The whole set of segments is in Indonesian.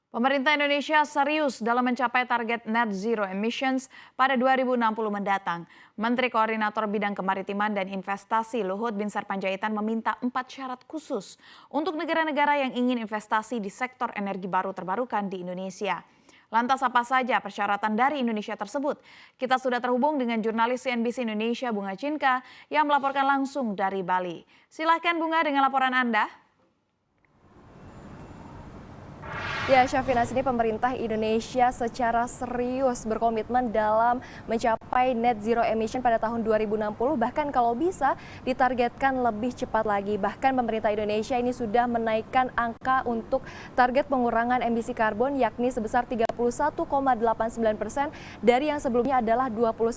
Pemerintah Indonesia serius dalam mencapai target net zero emissions pada 2060 mendatang. Menteri Koordinator Bidang Kemaritiman dan Investasi Luhut Binsar Panjaitan meminta 4 syarat khusus untuk negara-negara yang ingin investasi di sektor energi baru terbarukan di Indonesia. Lantas apa saja persyaratan dari Indonesia tersebut? Kita sudah terhubung dengan jurnalis CNBC Indonesia Bunga Cinka yang melaporkan langsung dari Bali. Silahkan Bunga dengan laporan Anda. Ya, Syafinas, ini pemerintah Indonesia secara serius berkomitmen dalam mencapai net zero emission pada tahun 2060, bahkan kalau bisa ditargetkan lebih cepat lagi. Bahkan pemerintah Indonesia ini sudah menaikkan angka untuk target pengurangan emisi karbon yakni sebesar 31,89% dari yang sebelumnya adalah 29%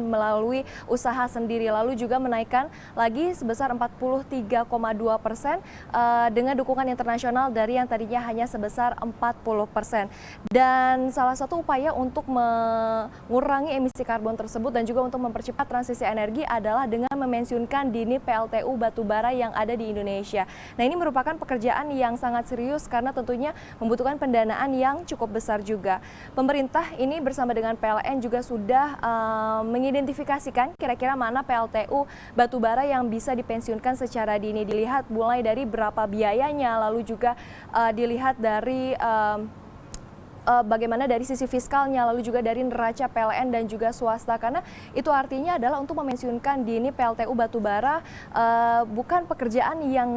melalui usaha sendiri. Lalu juga menaikkan lagi sebesar 43,2% dengan dukungan internasional dari yang tadinya hanya sebesar 40%. Dan salah satu upaya untuk mengurangi emisi karbon tersebut dan juga untuk mempercepat transisi energi adalah dengan memensiunkan dini PLTU batubara yang ada di Indonesia. Nah, ini merupakan pekerjaan yang sangat serius karena tentunya membutuhkan pendanaan yang cukup besar juga. Pemerintah ini bersama dengan PLN juga sudah mengidentifikasikan kira-kira mana PLTU batubara yang bisa dipensiunkan secara dini. Dilihat mulai dari berapa biayanya, lalu juga dilihat dari bagaimana dari sisi fiskalnya, lalu juga dari neraca PLN dan juga swasta, karena itu artinya adalah untuk memensiunkan dini PLTU batubara bukan pekerjaan yang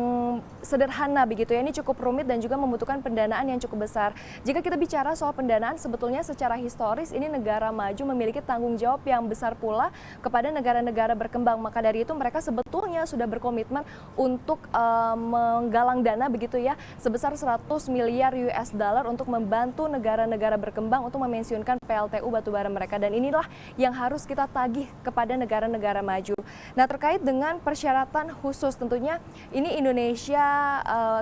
sederhana begitu ya, ini cukup rumit dan juga membutuhkan pendanaan yang cukup besar. Jika kita bicara soal pendanaan, sebetulnya secara historis ini negara maju memiliki tanggung jawab yang besar pula kepada negara-negara berkembang, maka dari itu mereka sebetulnya sudah berkomitmen untuk menggalang dana begitu ya sebesar 100 miliar US dollar untuk membantu negara-negara berkembang untuk memensiunkan PLTU batubara mereka, dan inilah yang harus kita tagih kepada negara-negara maju. Nah, terkait dengan persyaratan khusus tentunya ini Indonesia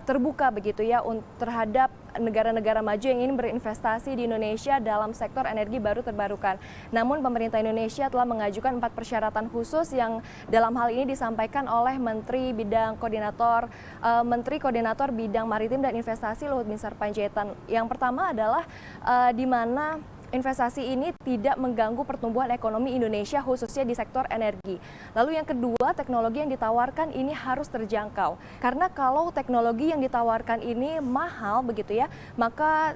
terbuka begitu ya terhadap negara-negara maju yang ingin berinvestasi di Indonesia dalam sektor energi baru terbarukan. Namun pemerintah Indonesia telah mengajukan 4 persyaratan khusus yang dalam hal ini disampaikan oleh Menteri Koordinator Bidang Maritim dan Investasi Luhut Binsar Panjaitan. Yang pertama adalah di mana investasi ini tidak mengganggu pertumbuhan ekonomi Indonesia khususnya di sektor energi. Lalu yang kedua, teknologi yang ditawarkan ini harus terjangkau. Karena kalau teknologi yang ditawarkan ini mahal begitu ya, maka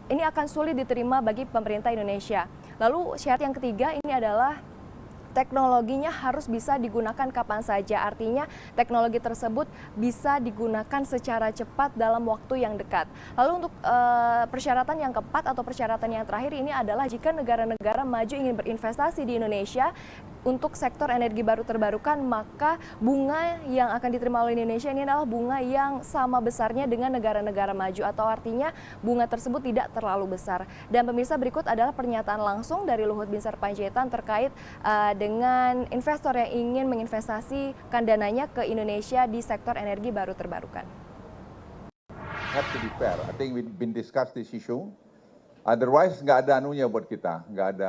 ini akan sulit diterima bagi pemerintah Indonesia. Lalu syarat yang ketiga ini adalah teknologinya harus bisa digunakan kapan saja, artinya teknologi tersebut bisa digunakan secara cepat dalam waktu yang dekat. Lalu untuk persyaratan yang keempat atau persyaratan yang terakhir ini adalah jika negara-negara maju ingin berinvestasi di Indonesia untuk sektor energi baru terbarukan, maka bunga yang akan diterima oleh Indonesia ini adalah bunga yang sama besarnya dengan negara-negara maju, atau artinya bunga tersebut tidak terlalu besar. Dan pemirsa, berikut adalah pernyataan langsung dari Luhut Binsar Panjaitan terkait dengan investor yang ingin menginvestasikan dananya ke Indonesia di sektor energi baru terbarukan. Have to be fair. I think we've been discussed this issue. Otherwise nggak ada anunya buat kita, nggak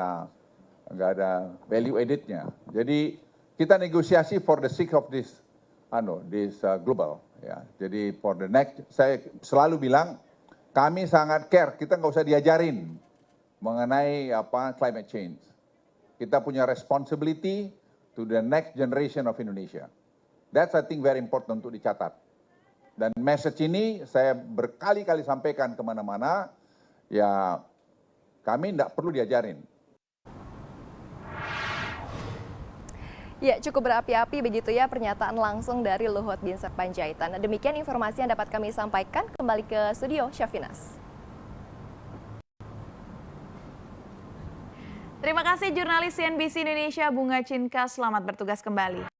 ada value added-nya. Jadi kita negosiasi for the sake of this global. Ya. Jadi for the next, saya selalu bilang kami sangat care. Kita nggak usah diajarin mengenai climate change. Kita punya responsibility to the next generation of Indonesia. That's I think very important untuk dicatat. Dan message ini saya berkali-kali sampaikan kemana-mana, ya kami tidak perlu diajarin. Ya, cukup berapi-api begitu ya pernyataan langsung dari Luhut Binsar Panjaitan. Demikian informasi yang dapat kami sampaikan. Kembali ke studio, Syafinas. Terima kasih jurnalis CNBC Indonesia Bunga Cinka, selamat bertugas kembali.